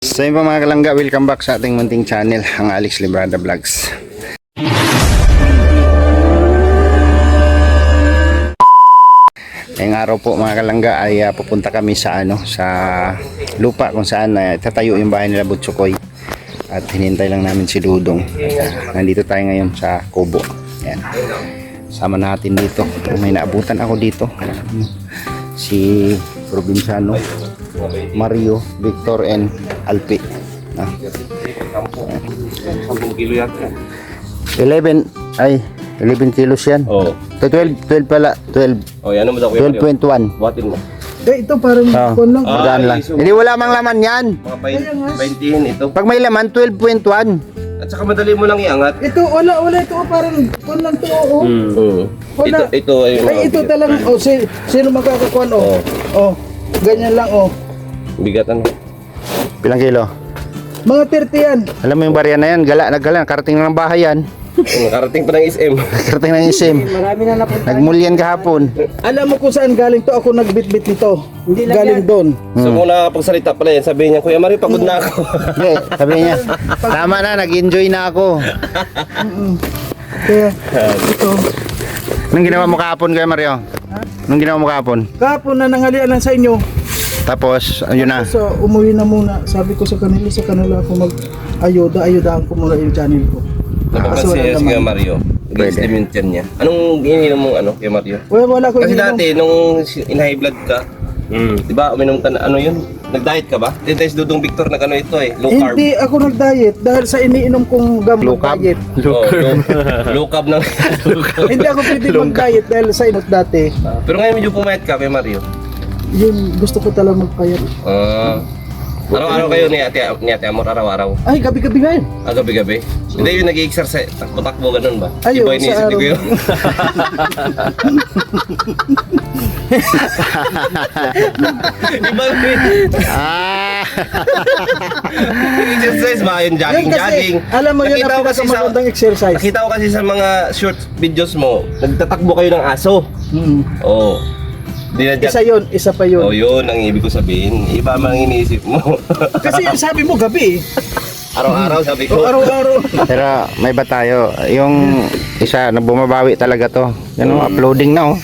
So yun po mga kalangga, welcome back sa ating munting channel, ang Alex Librada Vlogs. Ngayong araw po mga kalangga ay pupunta kami sa sa lupa kung saan tatayo yung bahay nila Butsukoy. At hinintay lang namin si Dudong. Nandito tayo ngayon sa Kubo. Ayan. Sama natin dito. May naabutan ako dito. Si Probinsyano, Mario, Victor, and Alpi. 10 kilo yata. 11 kilos yan. Oo. 12 pala. 12. Oh, yan mo daw. 12.1. Buhatin mo. Ito parang kon lang. Magaan lang. so- Hindi wala mang laman yan. Mga 20 ito. Pag may laman, 12.1. At saka madali mo lang iangat. Ito wala ito parang kon lang to. Oh. Oo. Wala. Ito ay Ay ito talaga sino makakakuan Oo. Oh. Ganyan lang oh. bigat ano. Pilang kilo? Mga 30 yan. Alam mo yung barya na yan, nagala, karating na ng bahay yan. Nakarating pa ng SM. Karating ng isim. Marami na napunta. Nagmulyan kahapon. Alam mo kung saan galing to? Ako nagbitbit nito. Galing doon. So kung nakakapagsalita pala yan, sabihin niya, Kuya Mario, pagod na ako. Hindi, sabi niya, tama na, nag-enjoy na ako. Kaya ito. Nung ginawa mo kahapon kay Mario? Nung ginawa mo kahapon? Kahapon na nanghalian lang sa inyo. Tapos, ayun na. So umuwi na muna. Sabi ko sa kanila ako ayudahan ko muna yung channel ko. Napagpasi wala si naman. Kuya Mario. Nag-slim yung tiyan niya. Anong ininom mo, Kuya Mario? Wala ko Kasi ininom. dati, nung in-high blood ka, di ba, uminom ka na, yun? Nag-diet ka ba? Dito tayo Dudong Victor, low carb. Hindi ako nag-diet dahil sa iniinom kong Low carb? diet. Low carb ng... Hindi ako pwede mag-diet dahil sa inot dati. Pero ngayon medyo pumayat ka, Kuya Mario. Yun, gusto ko talaga magpayat. Araw-araw kayo ni Ate Amor, araw-araw. Ay, gabi-gabi nga yun. Gabi-gabi. Hindi yung nag-i-exercise, takbo-takbo, ganun ba? Ayun, Iba iniisip sa ni Kuya. Iba Ah! exercise ba? Yung jogging. Alam mo yun, Nakita ko ang kasi pinakamagandang exercise. Nakita ko kasi sa mga short videos mo, nagtatakbo kayo ng aso. Oo. Isa yun, isa pa Oh, yun. yun ang ibig ko sabihin. Iba mang iniisip mo. Kasi sabi mo gabi eh. Araw-araw sabi O, ko. araw-araw. Pero may ba tayo? Yung isa na bumabawi talaga to. Yan o, uploading na oh.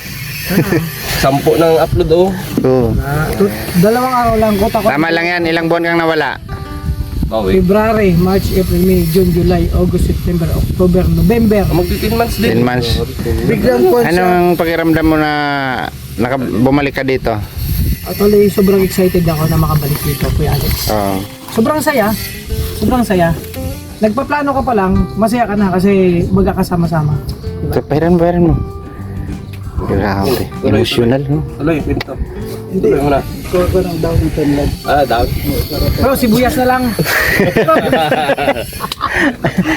10 ng upload So, Dalawang araw lang ko takot. tama lang yan, ilang buwan kang nawala? Okay. February, March, April, May, June, July, August, September, October, November. Magti 10 months din. 10 months. Biglang kuwan siya. Anong pakiramdam mo na bumalik ka dito? Actually, sobrang excited ako na makabalik dito, Kuya Alex. Oo. Sobrang saya. Sobrang saya. Nagpaplano ka pa lang, masaya ka na kasi magkakasama-sama. So, bayaran mo. Grabe. Emotional, no? Tuloy, pinto. Hindi. Tuloy mo na. Ko ng down in Finland. Down. Pero sibuyas na lang.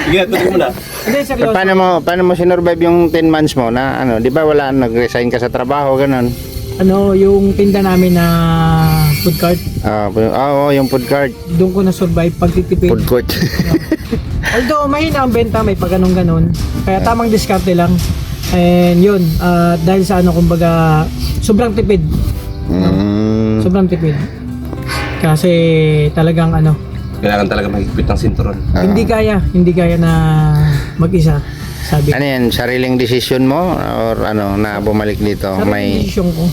Sige, tuloy mo na. Hindi, seryoso. Paano mo sinurvive yung 10 months mo na di ba wala nag-resign ka sa trabaho ganun? Ano, yung tinda namin na food cart, Oo, yung food cart, doon ko na-survive pagtitipid. food court. Although mahina ang benta, may pag ganun. Kaya tamang diskarte lang. And yun, dahil sa kumbaga, sobrang tipid. Sobrang tipid. Kasi talagang Kailangan talaga mahigpit ng sinturon. hindi kaya na mag-isa. Sabi Ano yan, sariling decision mo or na bumalik dito? Sarili May desisyon ko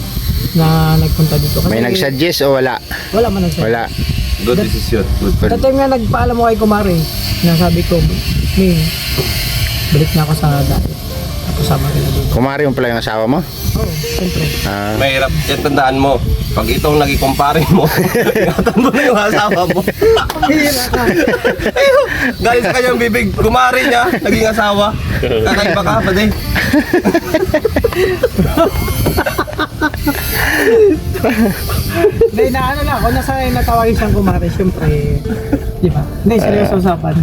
na nagpunta dito. Kasi may nag-suggest o wala? wala man nagsabi. Wala. Good decision. Good. That time nga nagpaalam mo kay Kumare, na sabi ko, May, balik na ako sa dati. Kasama kita dito. Kumari yung pala yung asawa mo? Oo, siyempre. Mahirap. Yan, tandaan mo. Pag itong nagikumpare mo, ingatan mo na yung asawa mo. Hira ka. Galing sa kanyang bibig, kumari niya, naging asawa. Kakaiba ka, pwede. Hindi, na lang, kung nasa natawagin siyang Kumare, siyempre, di ba? Hindi, seryoso usapan.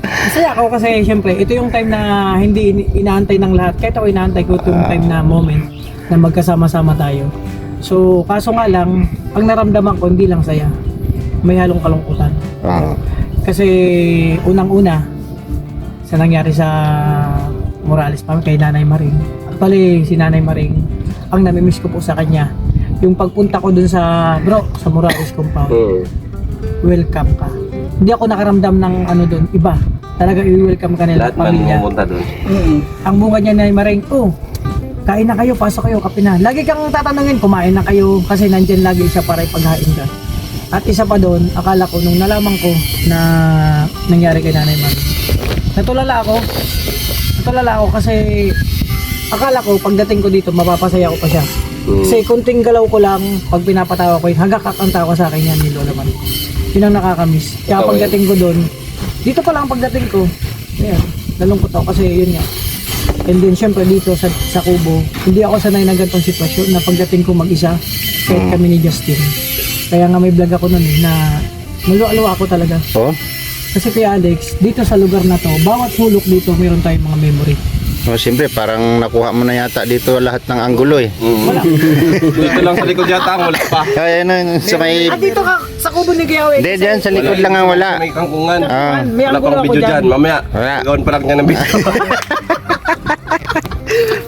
Masaya ako kasi siyempre, ito yung time na hindi inaantay ng lahat. Kahit ako inaantay ko ito yung time na moment na magkasama-sama tayo. So, kaso nga lang, ang naramdaman ko, hindi lang saya. May halong kalungkutan. Kasi unang-una, sa nangyari sa Morales pa kay Nanay Maring. Actually, si Nanay Maring, ang namimiss ko po sa kanya, yung pagpunta ko dun sa Morales compound. welcome ka. Hindi ako nakaramdam ng ano doon, iba. Talaga i-welcome ka nila, Lahat man pamilya. pumunta doon. Ang bunga niya na maring, oh, kain na kayo, pasok kayo, kape na. Lagi kang tatanungin, kumain na kayo, kasi nandyan lagi siya para ipaghain ka. At isa pa doon, akala ko, nung nalaman ko na nangyari kay Nanay Mami, natulala ako kasi akala ko, pagdating ko dito, mapapasaya ko pa siya. Kasi kunting galaw ko lang, pag pinapatawa ko, hanggang kakanta ko sa akin yan ni Lola Mami. Yun ang nakakamiss. Kaya Ikaw, pagdating ko doon, dito pa lang pagdating ko, ayan, nalungkot ako kasi yun nga. And then syempre dito sa Kubo, hindi ako sanay ng ganitong sitwasyon na pagdating ko mag-isa, kahit kami ni Justin. Kaya nga may vlog ako nun na maluwa-luwa ako talaga. Oh? Kasi kay Alex, dito sa lugar na to, bawat sulok dito mayroon tayong mga memory. Oh, siyempre, parang nakuha mo na yata dito lahat ng anggulo eh. Wala. Dito lang sa likod yata, wala pa. Kaya na, sa may... At dito ka sa Kubo ni Giyawe. Hindi, dyan sa likod lang ang wala. May kangkungan. Ah. May Wala anggulo pang ako video dyan. dyan. Mamaya, Wala. gawin pa lang niya ng video.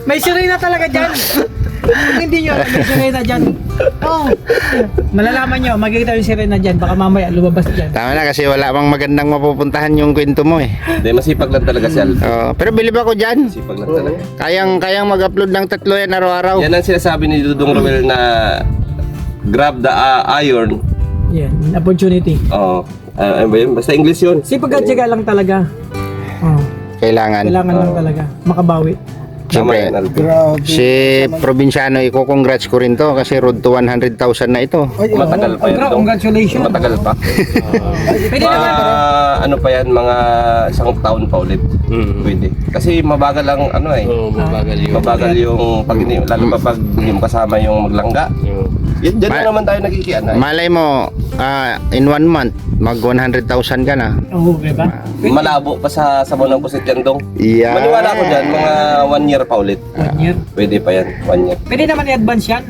May sirena talaga dyan. Kung hindi nyo, may sirena dyan. Oo. Malalaman nyo, makikita yung sirena dyan. Baka mamaya lumabas dyan. Tama na kasi wala bang magandang mapupuntahan yung kwento mo eh. Hindi, masipag lang talaga si Al. Pero bilib ako dyan. Masipag lang talaga. Kayang mag-upload ng 3 yan araw-araw. Yan ang sinasabi ni Dudong Romel na grab the iron. Yan, opportunity. Oo. Ano ba yun? Basta English yun. Kasi pagkatyaga lang talaga. Oh, Kailangan. kailangan lang talaga makabawi. Tama Siyempre, yan, Al. si Provinciano, iko-congrats ko rin to kasi road to 100,000 na ito. Matagal pa yun. Dong. Congratulations. Matagal pa. Pwede naman. Ano pa yan, mga 1 taon pa ulit. Pwede. Kasi mabagal lang, ano eh. Mabagal yung pag hindi, lalo pa pag hindi mo kasama yung maglangga. Yan, dyan na naman tayo nagkikian. Malay mo, in 1 month, mag 100,000 ka na. Oo, diba? Malabo pa sa sabaw ng pusit yan, Dong. Yeah. Maniwala ko dyan, mga 1 year pa ulit. 1 year. Pwede pa yan, 1 year. Pwede naman i-advance yan.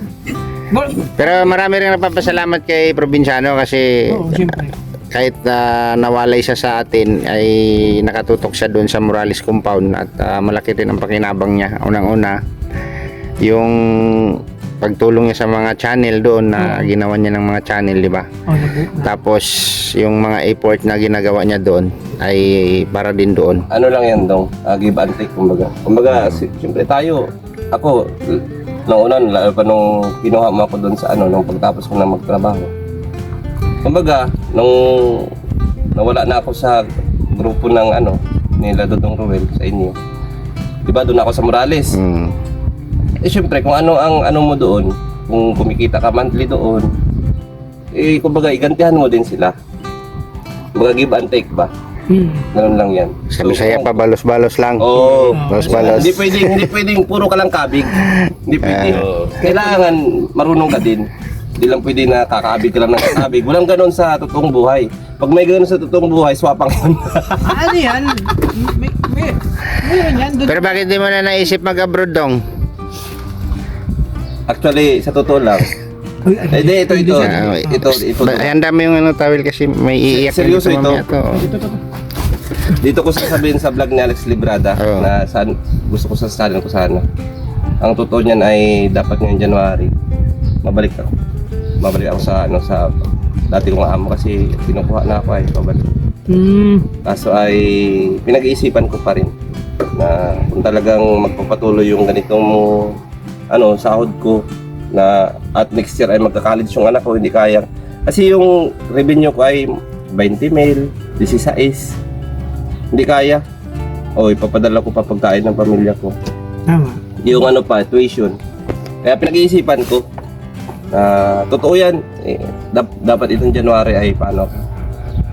Pero marami rin napapasalamat kay Provinciano kasi Oo, siyempre. kahit nawalay siya sa atin ay nakatutok siya doon sa Morales Compound at malaki din ang pakinabang niya. Unang-una, yung pagtulong niya sa mga channel doon na ginawa niya ng mga channel, di ba? Oh, nabu. Tapos yung mga effort na ginagawa niya doon ay para din doon. Ano lang yan, Dong? Give and take, kumbaga. Kumbaga, siyempre tayo, ako, nung una, lalo pa nung kinuha mo ako doon sa ano, nung pagtapos ko na magtrabaho. Kumbaga, nung nawala na ako sa grupo ng ano, nila Dudong Ruel sa inyo. Diba, doon ako sa Morales. Eh, syempre, kung ano ang ano mo doon, kung kumikita ka monthly doon, eh, kumbaga, igantihan mo din sila. Kumbaga, give and take ba? Ganun lang yan. Sa Bisaya pa, balos-balos lang. Oo. Balos-balos. Hindi pwedeng puro ka lang kabig. Hindi pwede. Kailangan marunong ka din. Hindi lang pwede na kakaabig ka lang ng kakabig. Walang ganun sa totoong buhay. Pag may ganun sa totoong buhay, swapang yun. Ano yan? Meron yan. Pero bakit di mo na naisip mag-abroad dong? Actually, sa totoo lang. Hindi, ito. Handa mo yung ano tawil kasi may iiyak na Seryoso dito ito? mamaya to. Dito ko sasabihin sa vlog ni Alex Librada Oo. na gusto ko sasabihin ko sana. Ang totoo niyan ay dapat ngayong January mabalik ako sa dati kong amo kasi kinukuha na ako ay pabalik. Kaso ay pinag-iisipan ko pa rin na kung talagang magpapatuloy yung ganitong sahod ko na at next year ay magka-college yung anak ko, hindi kaya. Kasi yung revenue ko ay 20 mil, 16. Hindi kaya. O ipapadala ko pa pagkain ng pamilya ko. Tama. Yung tuition. Kaya pinag-iisipan ko totoo yan. Dapat itong January ay paano.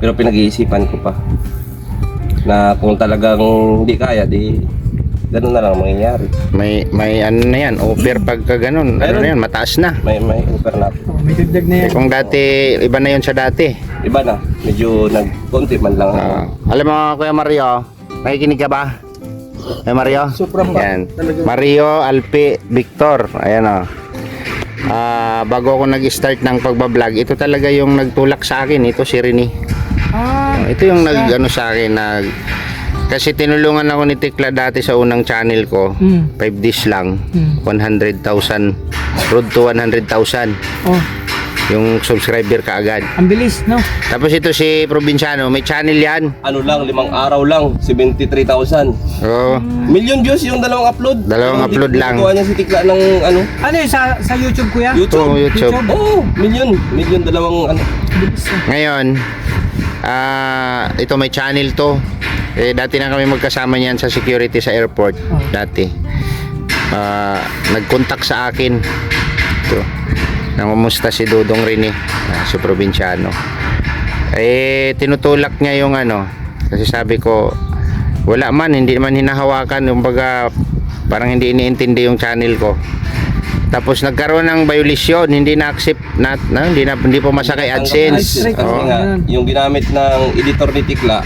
Pero pinag-iisipan ko pa na kung talagang hindi kaya, di ganun na lang mangyayari. May ano na yan, offer pagka ganun. Ano Meron. na yan, mataas na. May offer na. Oh, may dagdag na yan. Kung dati, iba na yun sa dati. Iba na. Medyo nag-konti man lang. Alam mo, Kuya Mario, nakikinig ka ba? Kuya Mario? Sobrang ba? Yan. Mario, Alpi, Victor. Ayan o. Bago ako nag-start ng pagbablog, ito talaga yung nagtulak sa akin. Ito si Rini. Ito yung nag-ano sa akin. Kasi tinulungan ako ni Tekla dati sa unang channel ko. 5 days lang. 100,000. Road to 100,000. Oh. yung subscriber kaagad. Ang bilis, no? Tapos ito si Provinciano, may channel yan. Ano lang, 5 araw lang, 73,000. Oo. Million views yung dalawang upload. Dalawang upload lang. Kuha niya si Tikla ng ano, Ano yun, sa YouTube, kuya? YouTube. Oo, YouTube. Oo, million dalawang ano. Bilis, no? Ngayon, ito may channel to. Dati na kami magkasama niyan sa security sa airport. Oh. Dati. Nag-contact sa akin. Ito. Nangumusta si Dudong Rene, si Provinciano. Tinutulak niya yung ano. Kasi sabi ko, wala man, hindi man hinahawakan. Kumbaga, parang hindi iniintindi yung channel ko. Tapos nagkaroon ng violation, hindi na-accept, hindi pumasok kay AdSense. Strike. Kasi Oo. nga, yung ginamit ng editor ni Tikla,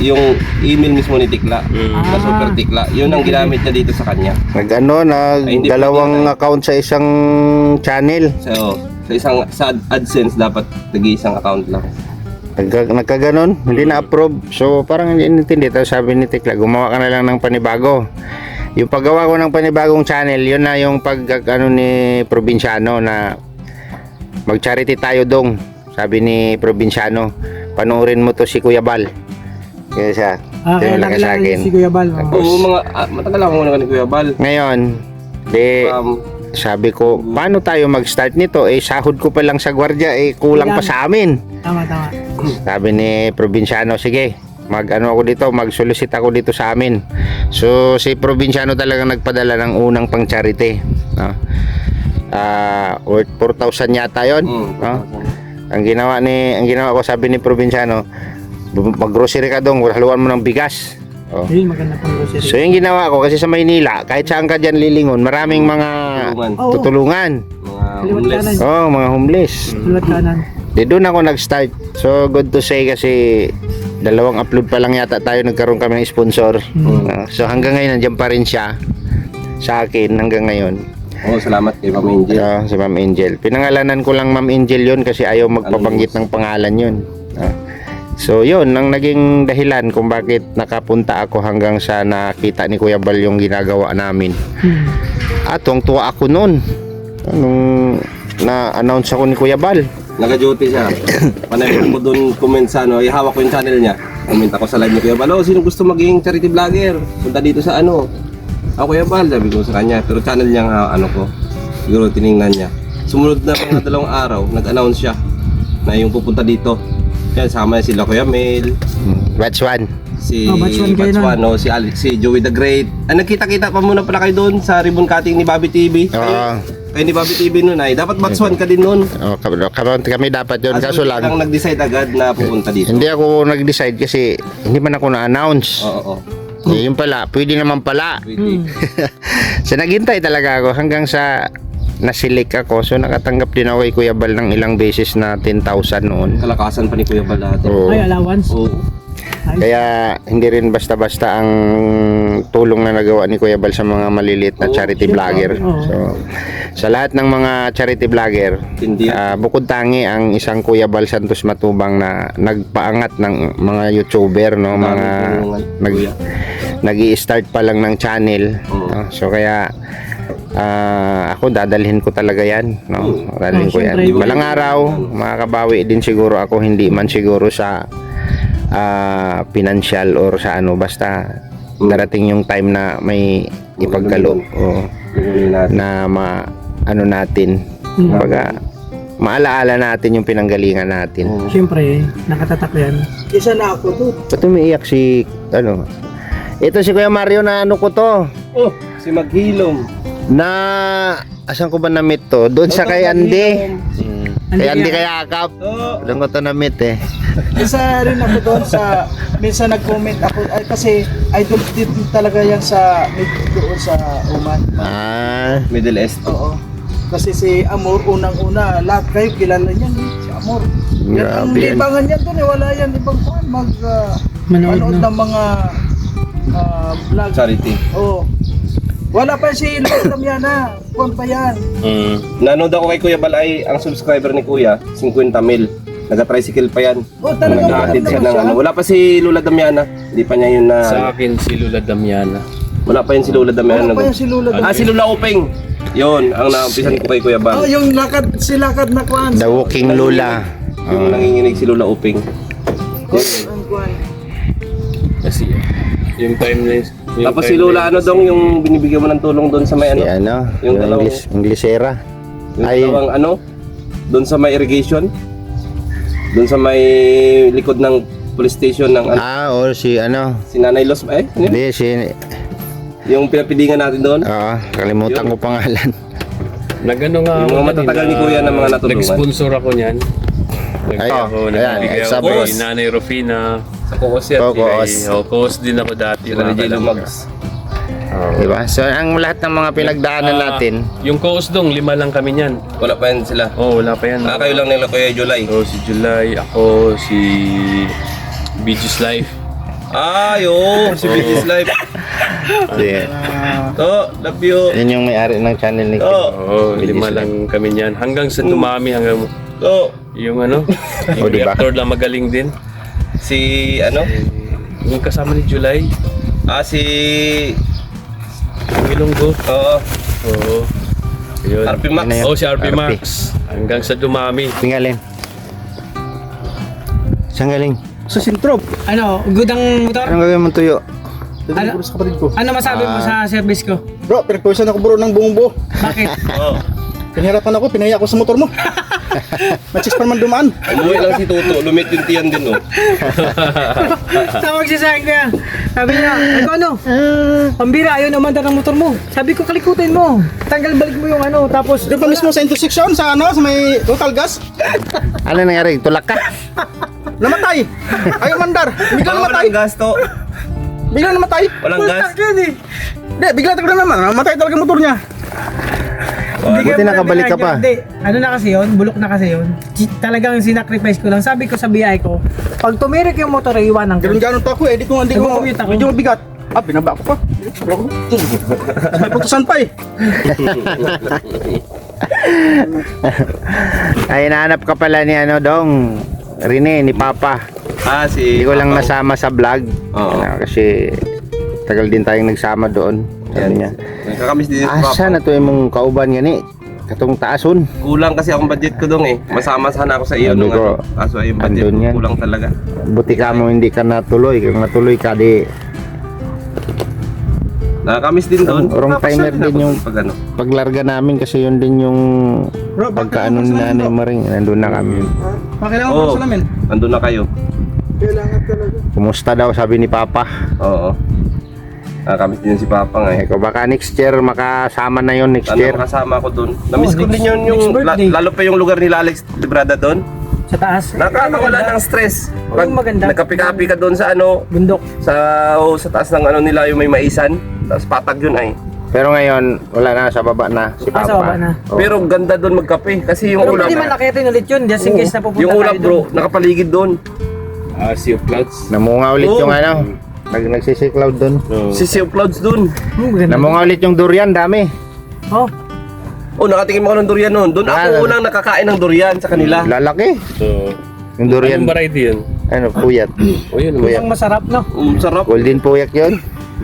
yung email mismo ni Tikla, na Super Tikla, yun ang ginamit niya dito sa kanya. Nag dalawang account sa isang channel. So, sa AdSense dapat tagi-isang account lang. Nagkaganon, hindi na-approve. So parang hindi intindi. Tapos sabi ni Tikla, gumawa ka na lang ng panibago. Yung paggawa ko ng panibagong channel, yun na yung ano ni Provinciano na mag-charity tayo dong. Sabi ni Provinciano, panoorin mo to si Kuya Bal. Kaya siya, Kaya tinulak sa nakilala akin. si Kuya Bal. Oh. Oo, matagal ako muna ni Kuya Bal. Ngayon, sabi ko, paano tayo mag-start nito? Sahod ko pa lang sa gwardiya, kulang pa sa amin. Tama. Sabi ni Provinciano, sige, mag-ano ako dito, mag-solicit ako dito sa amin. So si Provinciano talagang nagpadala ng unang pang charity, no? Worth 4,000 yata 'yon, no? Ang ginawa ko, sabi ni Provinciano, mag-grocery ka dong, haluan mo ng bigas. Oh. Yun, maganda pang grocery. So yung ginawa ko, kasi sa Maynila, kahit saan ka dyan lilingon, maraming mga Oo. tutulungan. Mga Liwat homeless. kanan. Oh, mga homeless. Sulat kanan. Doon ako nag-start. So good to say kasi dalawang upload pa lang yata tayo nagkaroon kami ng sponsor. So hanggang ngayon nandiyan pa rin siya sa akin hanggang ngayon. Oo, salamat kay Ma'am Angel. Si Ma'am Angel. Pinangalanan ko lang Ma'am Angel yun kasi ayaw magpabanggit ng pangalan yun. So yun ang naging dahilan kung bakit nakapunta ako hanggang sa nakita ni Kuya Bal yung ginagawa namin. Tuwang-tuwa ako noon nung na-announce ako ni Kuya Bal. Naka-duty siya. Panayos ko doon comment sa ano, ihawak ko yung channel niya. Comment ako sa live ni Kuya Bal, sino gusto maging charity vlogger? Punta dito sa ano. Ako Kuya Bal, sabi ko sa kanya. Pero channel niya ano ko, siguro tiningnan niya. Sumunod na mga 2 araw, nag-announce siya na yung pupunta dito. Yan, sama niya sila Kuya Mel, Batch 1. si Batch one kayo Batch nun. 1, si Joey the Great. Nagkita-kita pa muna pala kayo doon sa ribbon cutting ni Bobby TV. Kayo ni Bobby TV noon ay dapat Batch 1 ka din noon. Kami dapat yun. Kaso lang, lang nag-decide agad na pupunta dito. hindi ako nag-decide kasi hindi man ako na-announce. Oo. Yun pala, pwede naman pala. So naghintay talaga ako hanggang sa nasilik ako. So nakatanggap din ako kay Kuya Bal ng ilang beses na 10,000 noon. Kalakasan pa ni Kuya Bal dati. Oo. Ay, allowance. Oo. Kaya hindi rin basta-basta ang tulong na nagawa ni Kuya Bal sa mga maliliit na charity vlogger. So sa lahat ng mga charity vlogger, Hindi. bukod tangi ang isang Kuya Bal Santos Matubang na nagpaangat ng mga YouTuber, no, mga nag-i-start pa lang ng channel. No? So kaya ako dadalhin ko talaga yan, no? Dadalhin ko yan. Siyempre. Balang araw makakabawi din siguro ako, hindi man siguro sa financial or sa ano, basta darating yung time na may ipagkaloob na ano natin, kumbaga maalaala natin yung pinanggalingan natin. Siyempre, nakatatak yan. Isa na ako doon. Ba't umiiyak si ano? Ito si Kuya Mario na ano ko to, Oh, si Maghilom. na asan ko ba na-meet to? Doon sa kay Andy. Kay Andy kaya akap. Oh. Doon ko to na-meet eh. Isa rin ako doon sa, minsan nag-comment ako, ay kasi idol din talaga yan sa, doon sa Oman. Middle East. Oo. Kasi si Amor, unang-una, lahat kayo kilala niyan, si Amor. Yan, ang Grabe yan. libangan yan doon, wala yan ibang kuhan, Manood manood na. ng mga vlog. Charity. Oo. Wala pa si Lord Damiana, kuhan pa yan. Nanood ako kay Kuya Bal ay ang subscriber ni Kuya, 50,000. Nag-tricycle pa yan. Oh, talaga Nag-aatid siya ng siya? ano. Wala pa si Lola Damiana. Hindi pa niya yun na... Sa akin si Lula Damiana. Wala pa yun si Lola Damiana. Wala pa yan si Lula Damiana. Si Lola Upeng. Yun, ang naumpisan ko kay Kuya Bal. Oh, yung lakad na kuan. The Walking Lola. Yung nanginginig si Lola Uping. Ang kuan. Kasi yung timeless. Tapos si Lola ano dong yung binibigyan mo ng tulong doon sa may Si ano? yung dalawang- Inglesera. Yung Ay, dalawang ano? Doon sa may irrigation? Doon sa may likod ng police station ng o si si Nanay Los ano yun? hindi, si, Yung pinapidingan natin doon. kalimutan ko pangalan. Nagano nga Yung ako mga matatagal ni Kuya ng mga natulungan. Nag-sponsor ako niyan. Nagbigay sabi ako ko. kay Nanay Rufina. Sa Kokos yan. Kokos. Kokos din ako dati. Sila ni J. Lumags. Diba? So, ang lahat ng mga pinagdaanan natin, Yung Kokos dong, 5 lang kami niyan. Wala pa yan sila. Wala pa yan. Kayo lang nila Kuya July. Si July, ako, si Beaches Life. Si Business Life. To, love you. yun yung may-ari ng channel ni Kim. To, 5 lang kami niyan. Hanggang sa dumami, hanggang to. yung yung diba? reactor lang magaling din. Si ano? Yung kasama ni July, Si yung Ilonggo. Oo. Yun. RP Max. Ano yun? Si RP RP. Max. Hanggang sa dumami. Pingaling. Saan galing? Sa sintro. Ano, good ang motor? Anong gagawin mong tuyo? Ano? Sa kapatid ko. Ano masabi mo sa service ko? Bro, pinagpawisan ako bro ng buong buo. Bakit? Pinahirapan ako, pinaya ako sa motor mo. Matchis pa naman dumaan. Umuwi lang si Toto. Lumit yung tiyan din, oh. Tawag siya sa akin kaya. Sabi niya, ano? Pambira, ayaw naman ng motor mo. Sabi ko, kalikutin mo. Tanggal balik mo yung ano, tapos... Doon pa mismo sa intersection, sa ano, sa may total gas. Ano nangyari? Tulak ka? Namatay. Ayaw mandar. Biglang namatay. Walang gasto. Biglang namatay. Walang gas. Hindi, bigla talaga naman. Namatay talaga motor niya. Buti nakabalik ka pa. Hindi, ano na kasi yun, bulok na kasi yun. Talagang sinacrifice ko lang. Sabi ko sa biyahe ko, pag tumirik yung motor, iwanan ko. Ganun-ganun pa ako eh. Di ko Nag-commute ako. medyo mabigat. Binaba ko pa. May putusan pa eh. Ay, nahanap ka pala ni Dong. Rene, ni Papa. Si Hindi ko lang Papa. nasama sa vlog. Oo. Kasi tagal din tayong nagsama doon. Sabi niya, Nagkakamiss din si asa Papa. na to yung mong kauban gani? Katong taason. Kulang kasi akong budget ko dong eh. Masama sana ako sa iyo Sabi nung ko, Kaso yung budget andun ko yan. kulang talaga. Buti ka mo hindi ka natuloy. Kung natuloy ka di, Nakakamiss din doon. Wrong timer din yung pag ano. paglarga namin kasi yun din yung Bro, pagkaano ni Nanay Maring. Nandun na kami. Pakailangan ko Oo. sa namin. Andun na kayo. Kailangan talaga. Kumusta daw sabi ni Papa. Oo. Nakakamiss din si Papa nga eh. Ko baka next year makasama na yon next year. Kasama ko doon. Namiss ko next- din yun yung next birthday. lalo pa yung lugar nila Alex Librada doon. Sa taas. Nakakawala ng stress. Pag Yung maganda. nagkapi-kapi ka doon sa ano, Bundok. sa taas ng ano nila yung may maisan, tapos patag yun ay. Pero ngayon wala na sa baba na si Papa. Sa baba na. Oo. Pero ganda doon magkape kasi yung Pero ulap. pwede man nakitin ulit yun, just in case na pupunta Yung ulap tayo bro, doon. nakapaligid doon. Sea of Clouds. Namunga ulit Oo. yung nagsisi-cloud doon. Si Sea of Clouds doon. Maganda. Namunga ulit yung durian, dami. Oh, Oh, nakatingin ako ng durian noon. Doon ako unang nakakain ng durian sa kanila. Lalaki. So, Yung durian. anong variety yun? Ano, puyat. O yun, ang masarap, no? Sarap. Golden puyak yun.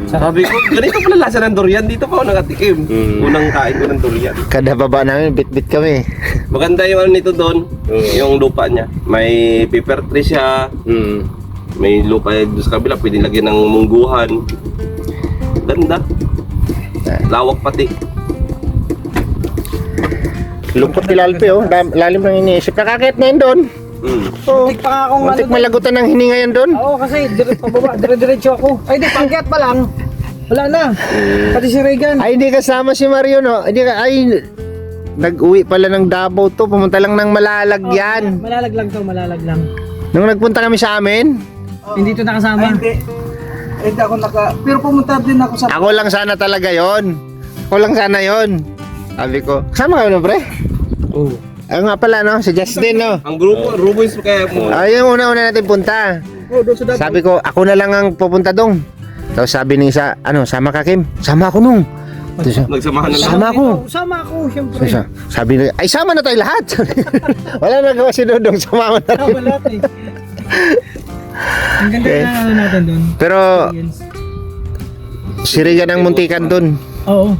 Sabi ko, ganito pala lasa ng durian. Dito pa ako nakatikim. Unang kain ko ng durian. Kada baba namin, bit-bit kami. Maganda yung ano nito doon, yung lupa niya. May pepper tree siya, may lupa doon sa kabila, pwede lagyan ng mungguhan. Ganda. Lawak pati. Lungkot ni Lalpe, oh. Lalim ng iniisip. Nakakit na yun doon. Muntik pa nga akong ano. Muntik malagutan ng hininga yan doon. Oo, kasi dire-diretso ako. Ay, di, pangkiat pa lang. Wala na. Pati si Reagan. Ay, hindi kasama si Mario, no? Hindi ka, ay, nag-uwi pala ng Davao to. Pumunta lang ng Malalagyan. Malalaglang to, malalaglang. Nung nagpunta kami sa amin, Hindi to Ay, nakasama. hindi. Hindi ako pero pumunta din ako sa... ako lang sana talaga yon. Ako lang sana yon. Sabi ko, kasama kayo no, pre? Oh. Ayun nga pala, no? Si Justin, no? Ang grupo, Ruboys kaya mo. Ayun, una-una natin punta. Oh, doon sa Davao. Sabi ko, ako na lang ang pupunta dong. Tapos sabi ni isa, ano, sama ka Kim? Sama ako nung. Tapos siya, Nagsamahan na lang. Sama ako. Sama ako, syempre. sabi niya, ay sama na tayo lahat. Wala na gawa si Dodong, sumama na rin. Sama lahat eh. Ang ganda Okay. na ano natin doon. Pero, si Regan ang muntikan dun. Oo.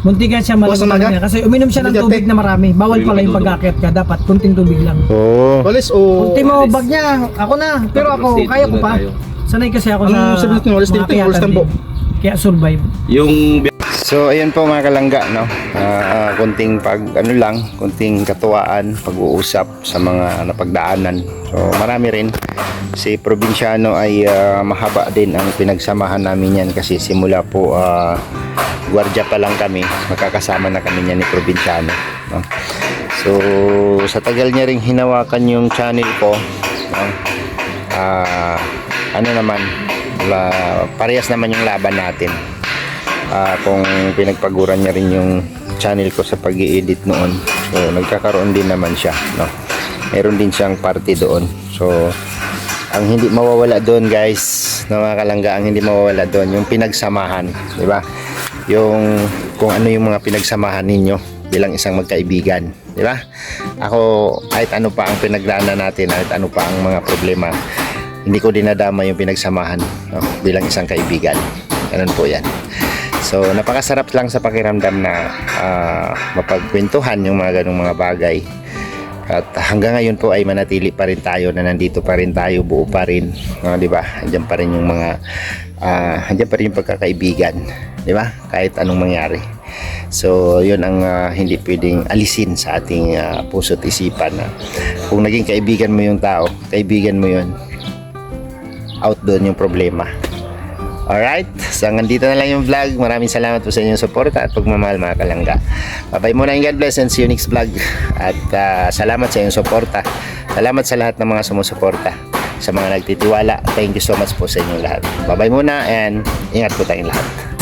Muntikan siya Bukas malaman umaga? niya. Kasi uminom siya ng Bigat, tubig na marami. Bawal Uy, pala yung madudog. pag-akyat ka. Dapat kunting tubig lang. Oo. Walis o... Ultimo bag niya, ako na. Pero ako, Proceed, kaya ko muna pa. tayo. Sanay kasi ako Ano sa sabi natin, walis mga dito, walis kayatan tambo. din. Kaya survive. Yung So ayun po mga kalangga, no. Kunting kunting katuwaan, pag-uusap sa mga napagdaanan. So marami rin. Si Probinsyano ay mahaba din ang pinagsamahan namin yan kasi simula po gwardiya pa lang kami, magkakasama na kami niyan ni Probinsyano, no? So sa tagal niya ring hinawakan yung channel ko, no? Parehas naman yung laban natin. Kung pinagpaguran niya rin yung channel ko sa pag-i-edit noon, so nagkakaroon din naman siya, no? Meron din siyang party doon. So ang hindi mawawala doon, guys, na mga kalangga, ang hindi mawawala doon yung pinagsamahan, di ba? Yung kung ano yung mga pinagsamahan ninyo bilang isang magkaibigan, di ba? Ako, kahit ano pa ang pinagdaanan natin, kahit ano pa ang mga problema, hindi ko dinadama yung pinagsamahan, no? Bilang isang kaibigan. Ganun po yan. So napakasarap lang sa pakiramdam na mapagkwentuhan yung mga ganung mga bagay. At hanggang ngayon po ay manatili pa rin tayo, na nandito pa rin tayo, buo pa rin, di ba? Andiyan pa rin yung mga andiyan pa rin yung pagkakaibigan, di ba? Kahit anong mangyari. So yun ang hindi pwedeng alisin sa ating puso't isipan, na kung naging kaibigan mo yung tao, kaibigan mo yun, out doon yung problema. Alright, so hanggang dito na lang yung vlog. Maraming salamat po sa inyong suporta at pagmamahal, mga kalangga. Bye-bye muna, and God bless, and see you next vlog. At salamat sa inyong suporta. Salamat sa lahat ng mga sumusuporta, sa mga nagtitiwala. Thank you so much po sa inyong lahat. Bye-bye muna, and ingat po tayong lahat.